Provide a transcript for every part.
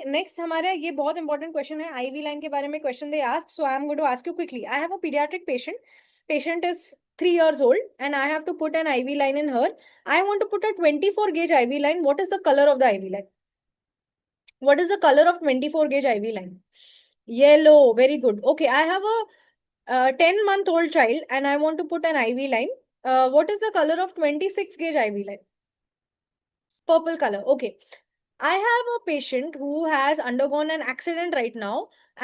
Next हमारा ये बहुत इंपॉर्टेंट क्वेश्चन है, आईवी लाइन के बारे में question they ask, so I am going to ask you quickly. I have a paediatric patient. Patient is 3 years old and I have to put an IV line in her. I want to put a 24 gauge IV line. What is the color of the IV line? What is the color of 24 gauge IV line? Yellow. Very good. Okay, I have a 10-month-old child and I want to put an IV line. What is the color of 26 gauge IV line? Purple color. Okay. I have a patient who has undergone an accident right now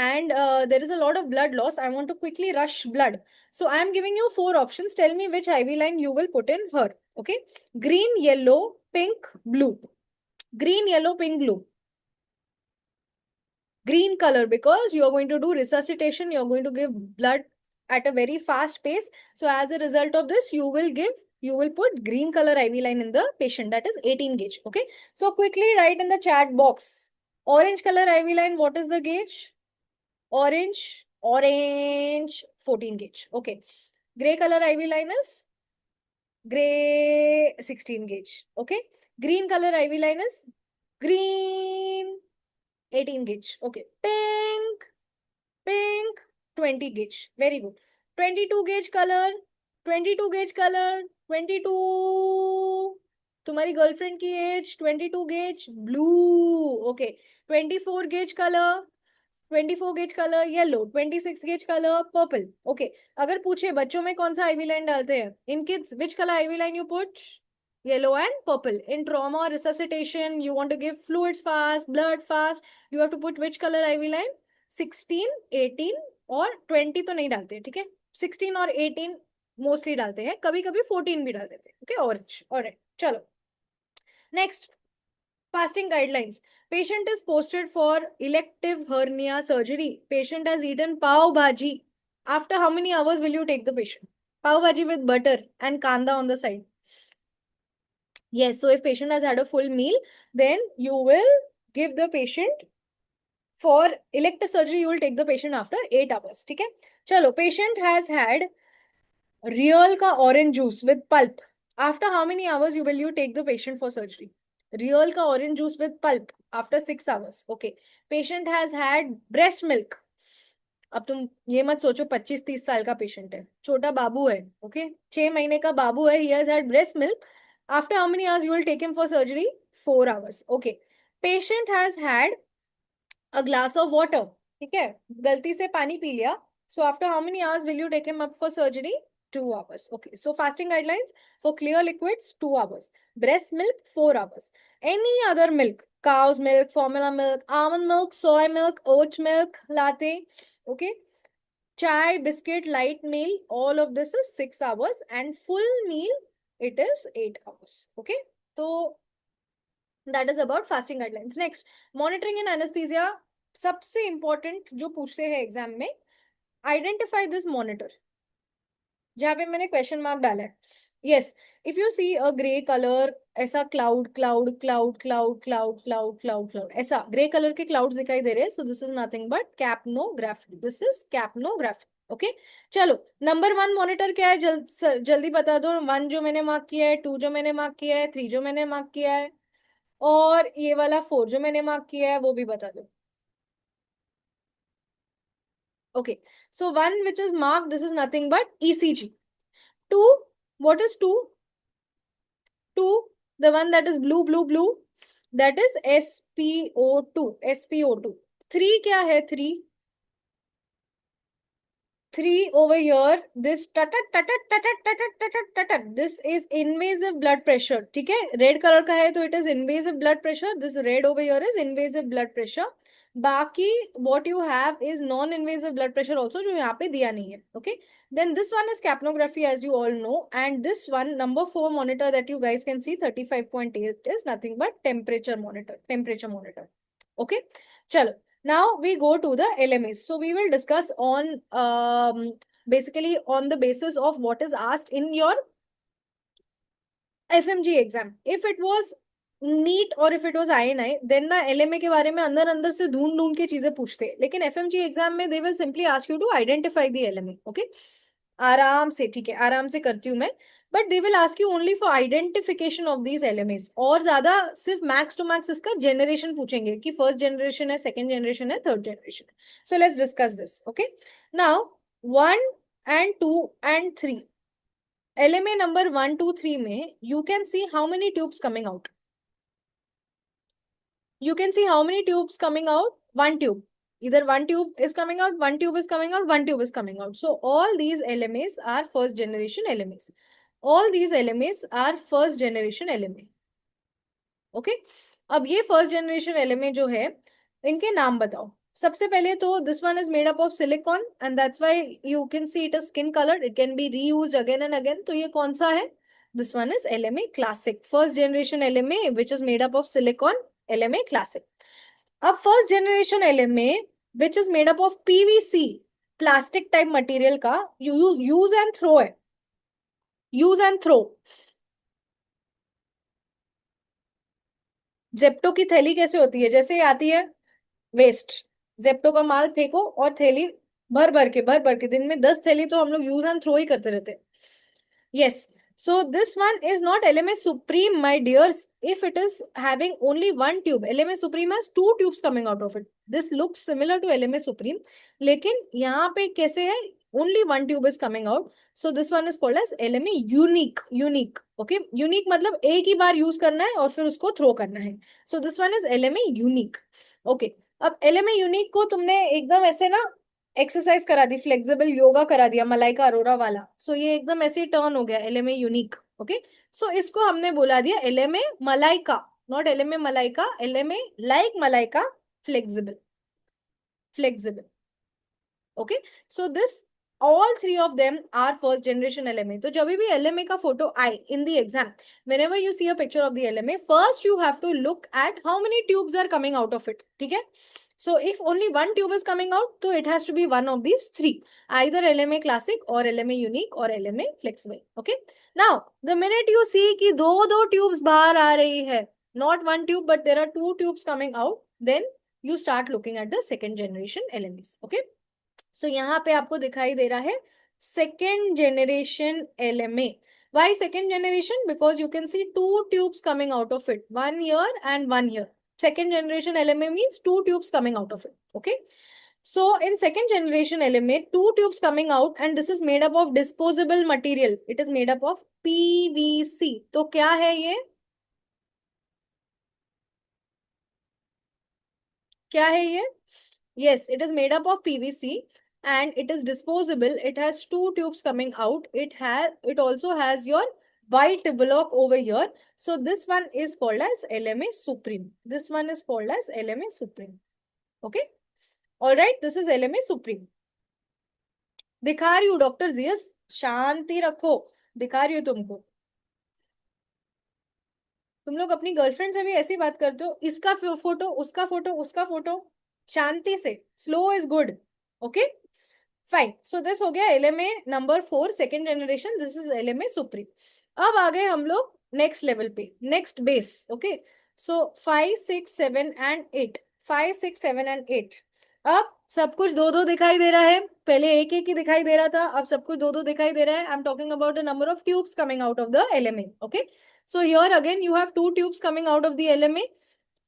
and there is a lot of blood loss. I want to quickly rush blood. So I am giving you 4 options. Tell me which IV line you will put in her. Okay. Green, yellow, pink, blue. Green, yellow, pink, blue. Green color because you are going to do resuscitation. You are going to give blood at a very fast pace. So as a result of this, you will put green color IV line in the patient, that is 18 gauge. Okay. So quickly write in the chat box. Orange color IV line, what is the gauge? Orange, 14 gauge. Okay. Gray color IV line is gray, 16 gauge. Okay. Green color IV line is green, 18 gauge. Okay. Pink, 20 gauge. Very good. 22 gauge color, 22 gauge color, 22. तुम्हारी girlfriend की age 22 gauge blue. Okay. 24 gauge colour, 24 gauge colour yellow, 26 gauge colour purple. Okay. अगर पूछे बच्चों में कौन सा IV line डालते हैं, इन kids which colour IV line you put? Yellow and purple. In trauma or resuscitation, you want to give fluids fast, blood fast. You have to put which color IV line? 16, 18 और 20 तो नहीं डालते, ठीक है. 16 और 18 mostly डालते हैं, कभी कभी 14 भी डाल देते हैं. ओके. ऑरेंज. ऑलराइट. चलो next. Fasting guidelines. Patient is posted for elective hernia surgery. Patient has eaten pav bhaji. After how many hours will you take the patient? Pav bhaji with butter and kanda on the side. Yes, so if patient has had a full meal, then you will give the patient for elective surgery, you will take the patient after 8 hours. ठीक है. चलो, patient has had real का orange juice with pulp. After how many hours you will you take the patient for surgery? Real का orange juice with pulp after 6 hours. Okay. Patient has had breast milk. अब तुम ये मत सोचो 25-30 साल का patient है, छोटा बाबू है. ओके. 6 महीने का बाबू है. He has had breast milk. After how many hours you will take him for surgery? 4 hours. Okay. Patient has had a glass of water. ठीक है. गलती से पानी पी लिया. So after how many hours will you take him up for surgery? 2 hours. Okay. So fasting guidelines for clear liquids, 2 hours. Breast milk, 4 hours. Any other milk, cow's milk, formula milk, almond milk, soy milk, oat milk, latte. Okay. Chai, biscuit, light meal, all of this is 6 hours and full meal, it is 8 hours. Okay. So that is about fasting guidelines. Next, monitoring in anesthesia. सबसे important जो पूछते हैं exam में, identify this monitor. जहाँ पे मैंने question mark डाला है. Yes, if you see a grey color, ऐसा cloud, ऐसा ग्रे कलर के क्लाउड्स दिखाई दे रहे हैं. So this is nothing but capnography. This is capnography. Okay. चलो, नंबर 1 मॉनिटर क्या है, जल्दी बता दो. 1 जो मैंने मार्क किया है, 2 जो मैंने मार्क किया है, 3 जो मैंने मार्क किया है, और ये वाला 4 जो मैंने मार्क किया है, वो भी बता दो. Okay, so 1 which is marked, this is nothing but ECG. 2, what is 2? 2, the one that is blue, that is SpO2. SpO2. 3 क्या है? 3 over here, this this is invasive blood pressure. ठीक है. रेड कलर का है तो it is invasive blood pressure. This red over here is invasive blood pressure. बाकी what you have is non-invasive blood pressure also, जो यहाँ पे दिया नहीं है. Okay. Then this one is capnography, as you all know, and this one number 4 monitor that you guys can see 35.8 is nothing but temperature monitor. Okay. चलो. Now we go to the LMS. So we will discuss on basically on the basis of what is asked in your FMG exam. If it was NEET or if it was INI, then the LMA के बारे में अंदर से ढूंढ के चीजें पूछते हैं. लेकिन FMG exam में they will simply ask you to identify the LMA. Okay. आराम से, ठीक है, आराम से करती हूँ मैं। But they will ask you only for identification of these elements, और ज्यादा सिर्फ मैक्स टू मैक्स इसका जनरेशन पूछेंगे कि फर्स्ट जनरेशन है, सेकंड जनरेशन है, थर्ड जनरेशन है। So let's discuss this, okay. Now 1 and 2 and 3, LMA number 1 2 3 में you can see how many tubes coming out. You can see how many tubes coming out. One tube. Either one tube is coming out, one tube is coming out, one tube is coming out. So all these LMAs are first generation LMAs. All these LMAs are first generation LMA. Okay. अब ये first generation LMA जो है, इनके नाम बताओ। सबसे पहले तो this one is made up of silicon and that's why you can see it is skin coloured, it can be reused again and again. तो ये कौन सा है? This one is LMA classic, first generation LMA which is made up of silicon, LMA classic. अब first generation LMA which is made up of PVC, plastic type material का, use and throw है, use and throw. Zepto की थैली कैसे होती है? जैसे ही आती है वेस्ट, जेप्टो का माल फेंको और थैली भर भर के दिन में 10 थैली तो हम लोग यूज एंड थ्रो ही करते रहते हैं। Yes. So this one is not LMA Supreme, my dears. If it is having only one tube, LMA Supreme has two tubes coming out of it. This looks similar to LMA Supreme. लेकिन यहाँ पे कैसे है? Only one tube is coming out. So this one is called as LMA Unique. Unique. Okay. Unique मतलब एक ही बार use करना है और फिर उसको थ्रो करना है. So this one is LMA Unique. Okay. अब LMA Unique को तुमने एकदम ऐसे ना एक्सरसाइज करा दी, फ्लेक्सिबल योगा करा दिया मलाइका अरोरा वाला, सो ये एकदम ऐसे टर्न हो गया LMA यूनिक। ओके, सो इसको हमने बोला दिया LMA Malaika, not LMA Malaika, LMA like Malaika, flexible, flexible. Okay, so this all three of them are first generation LMA. तो जब भी LMA का फोटो आए in the exam, whenever you see a picture of the LMA, first you have to look at how many tubes are coming out of it. ठीक है? So if only one tube is coming out, so it has to be one of these three, either LMA classic or LMA unique or LMA flexible. Okay. Now the minute you see कि दो tubes बाहर आ रही है, not one tube but there are two tubes coming out, then you start looking at the second generation LMAs. Okay. सो यहाँ पे आपको दिखाई दे रहा है second generation LMA. Why second generation? Because you can see two tubes coming out of it, one here and one here. Second generation LMA means two tubes coming out of it. Okay. So in second generation LMA, two tubes coming out and this is made up of disposable material. It is made up of PVC. तो क्या है ये? क्या है ये? Yes, it is made up of PVC and it is disposable. It has two tubes coming out. It also has your white block over here. So this one is called as LMA Supreme. This one is called as LMA Supreme. Okay. All right. This is LMA Supreme. दिखा रही हूँ doctor Jesus, शांति रखो, दिखा रही हूँ तुमको। तुम लोग अपनी गर्लफ्रेंड से भी ऐसी बात करते हो, इसका फोटो, उसका फोटो, उसका फोटो, शांति से, slow is good. Okay fine. So this हो गया LMA number 4 second generation, this is LMA supreme. अब आ गए हम लोग नेक्स्ट लेवल पे, next base. Okay, so 5 6 7 and 8, 5 6 7 and 8। अब सब कुछ दो दो दिखाई दे रहा है, पहले एक एक ही दिखाई दे रहा था, अब सब कुछ दो दो दिखाई दे रहा है। I am talking about the number of tubes coming out of the LMA. Okay, so here again you have two tubes coming out of the LMA.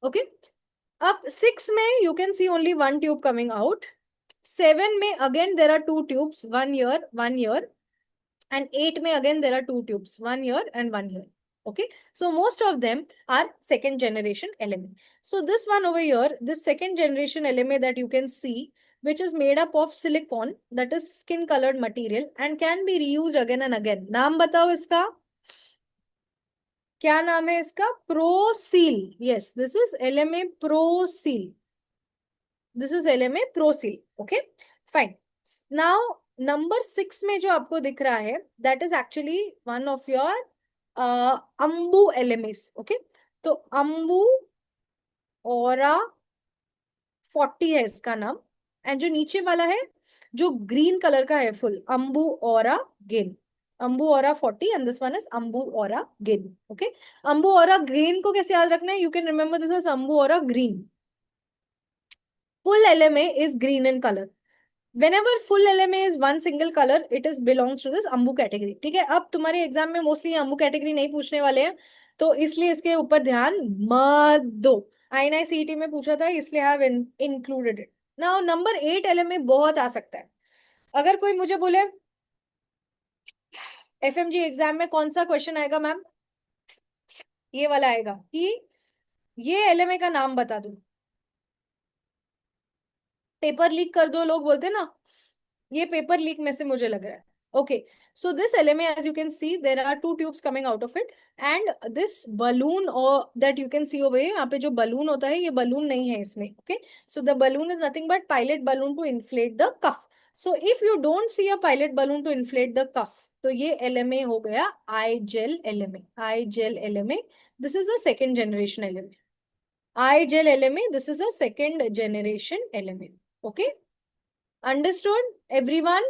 Okay. Up 6 में you can see only one tube coming out. 7 में again there are two tubes, one here, one here. And 8 में again there are two tubes, one here and one here. Okay. So most of them are second generation LMA. So this one over here, this second generation LMA that you can see, which is made up of silicon, that is skin colored material and can be reused again and again. नाम बताओ इसका, क्या नाम है इसका? ProSeal. Yes, this is LMA ProSeal, this is LMA ProSeal. Okay fine. Now number 6 में जो आपको दिख रहा है, that is actually one of your Ambu LMAs। Okay, तो अंबू औरा 40 है इसका नाम, एंड जो नीचे वाला है जो ग्रीन कलर का है full, Ambu aura gain, Ambu Aura 40 and this one is Ambu aura gain. Okay, Ambu aura green को कैसे याद रखना है? You can remember this is Ambu aura green. Full LMA is green in colour, whenever full LMA is one single color, it is belongs to this Ambu category. ठीक है, अब तुम्हारे exam में मोस्टली अम्बू कैटेगरी नहीं पूछने वाले हैं, तो इसलिए इसके ऊपर ध्यान मत दो। INI CET में पूछा था, इसलिए have included it. Now number 8 LMA बहुत आ सकता है। अगर कोई मुझे बोले FMG एग्जाम में कौन सा क्वेश्चन आएगा मैम, ये वाला आएगा कि ये LMA का नाम बता दो, पेपर लीक कर दो, लोग बोलते हैं ना, ये पेपर लीक में से मुझे लग रहा है। Okay, so this LMA, as you can see, there are two tubes coming out of it, and this balloon or that you can see over here, यहाँ पे जो balloon होता है, ये balloon नहीं है इसमें। okay, so the balloon is nothing but pilot balloon to inflate the cuff। so if you don't see a pilot balloon to inflate the cuff, तो ये LMA हो गया I-gel LMA। I-gel LMA, this is a second generation LMA। I-gel LMA, this is a second generation LMA। okay, understood everyone?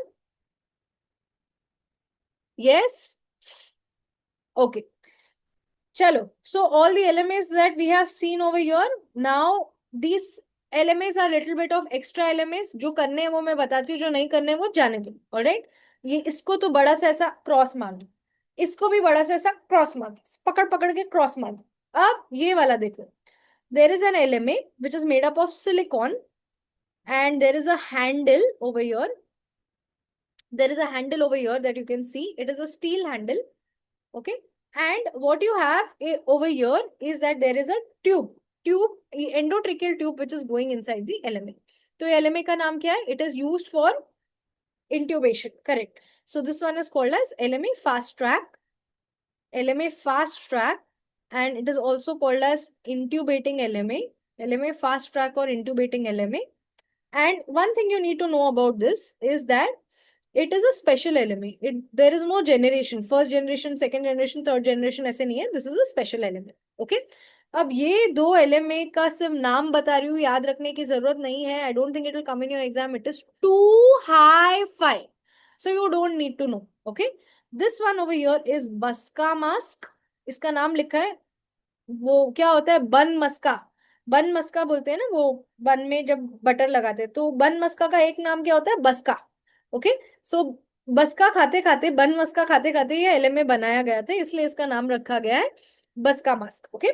Yes? Okay. Chalo. So all the LMAs that we have seen over here, now these LMAs are little bit of extra LMAs। जो करने हैं वो मैं बताती हूँ, जो नहीं करने हैं वो जाने दो। ऑलराइट, ये इसको तो बड़ा सा ऐसा क्रॉस मार दो, इसको भी बड़ा सा ऐसा क्रॉस मार दो, पकड़ पकड़ के क्रॉस मार दो। अब ये वाला देखो, there is an LMA which is made up of silicon, and there is a handle over here, there is a handle over here that you can see, it is a steel handle। okay, and what you have over here is that there is a tube endotracheal tube which is going inside the LMA। तो LMA का नाम क्या है? It is used for intubation, correct? So this one is called as LMA fast track, LMA fast track, and it is also called as intubating LMA, LMA fast track or intubating LMA। and one thing you need to know about this is that it is a special LMA। there is no generation, first generation, second generation, third generation, ऐसे नहीं है। this is a special LMA। okay, अब ये दो LMA का सिर्फ नाम बता रही हूँ, याद रखने की जरूरत नहीं है। I don't think it will come in your exam, it is too high-fi, so you don't need to know। okay, this one over here is Baska mask, इसका नाम लिखा है, वो क्या होता है, बन मस्का। बन मस्का बोलते हैं ना, वो बन में जब बटर लगाते हैं, तो बन मस्का का एक नाम क्या होता है, बस्का। ओके, सो बस्का खाते खाते, बन मस्का खाते खाते ये LMA बनाया गया था, इसलिए इसका नाम रखा गया है बस्का मास्क। ओके,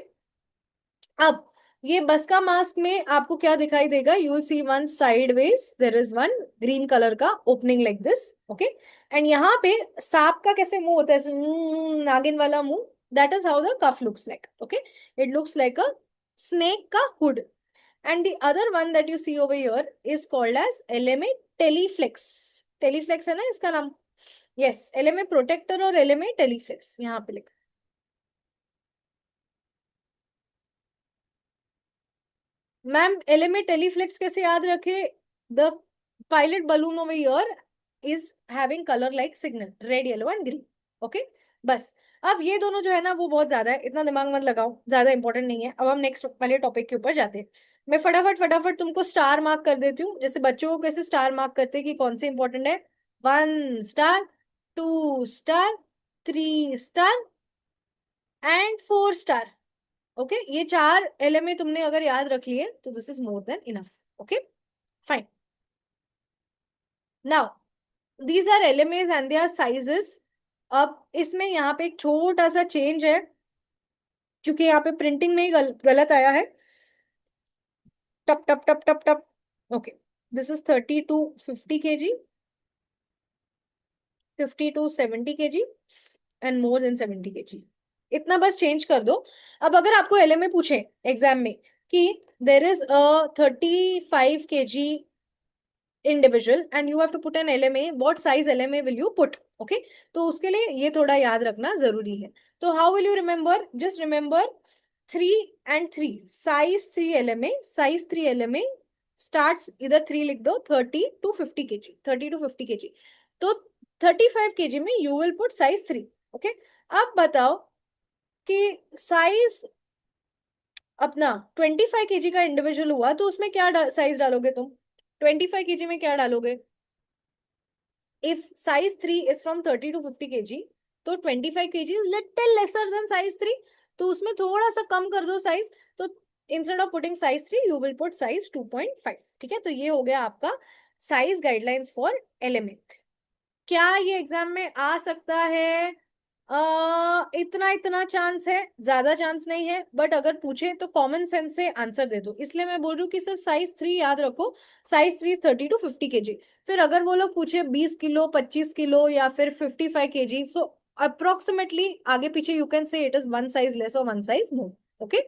अब ये बस्का मास्क में आपको क्या दिखाई देगा, you will see one sideways there is one green colour का opening like this. Okay, and यहाँ पे सांप का कैसे मुंह होता है, ऐसे नागिन वाला मुंह, that is how the cuff looks like. Okay, it looks like a snake का हुड। And the other one that you see over here is called as LMA Teleflex. Teleflex है ना इसका नाम, यस, LMA प्रोटेक्टर और LMA Teleflex यहाँ पे लिखा। मैम LMA टेलीफ्लेक्स कैसे याद रखे, the pilot balloon over here is having colour like signal, red yellow and green. Okay, बस अब ये दोनों जो है ना वो बहुत ज्यादा है, इतना दिमाग मत लगाओ, ज्यादा इंपॉर्टेंट नहीं है। अब हम नेक्स्ट वाले टॉपिक के ऊपर जाते हैं। मैं फटाफट फटाफट तुमको स्टार मार्क कर देती हूँ, जैसे बच्चों को कैसे स्टार मार्क करते हैं कि कौन से इंपॉर्टेंट है। 1 star, 2 star, 3 star and 4 star. Okay, ये 4 LMA तुमने अगर याद रख लिए तो this is more than enough. Okay, fine. Now these are LMAs and their sizes. अब इसमें यहाँ पे एक छोटा सा चेंज है, क्योंकि यहाँ पे प्रिंटिंग में ही गलत आया है। टप टप टप टप टप। Okay, this is 30 to 50 kg, 50 to 70 kg and more than 70 kg। इतना बस चेंज कर दो। अब अगर आपको LMA पूछे एग्जाम में कि there is a 35 kg individual and you have to put an LMA, what size LMA will you put? Okay, तो उसके लिए ये थोड़ा याद रखना जरूरी है। तो how will you remember? Just remember 3 and 3 size 3 LMA, size 3 LMA starts, इधर 3 लिख दो, 30 to 50 kg, 30 to 50 kg। तो 35 kg में you will put size 3। okay, अब बताओ कि साइज अपना 25 kg का इंडिविजुअल हुआ तो उसमें क्या साइज डालोगे तुम, 25 kg में क्या डालोगे? if size 3 is from 30 to 50 kg, तो 25 kg is little lesser than size 3, तो उसमें थोड़ा सा कम कर दो साइज। तो instead of putting size 3 you will put size 2.5। ठीक है, तो ये हो गया आपका साइज गाइडलाइंस फॉर LMA। क्या ये एग्जाम में आ सकता है? इतना इतना चांस है, ज्यादा चांस नहीं है, बट अगर पूछे तो कॉमन सेंस से आंसर दे दो, इसलिए मैं बोल रही हूँ कि सिर्फ साइज 3 याद रखो। Size 3 30 to 50 kg। फिर अगर वो लोग पूछे 20 किलो, 25 किलो या फिर 55 kg, सो अप्रोक्सीमेटली आगे पीछे you can say it is 1 size less और 1 size मोर। ओके।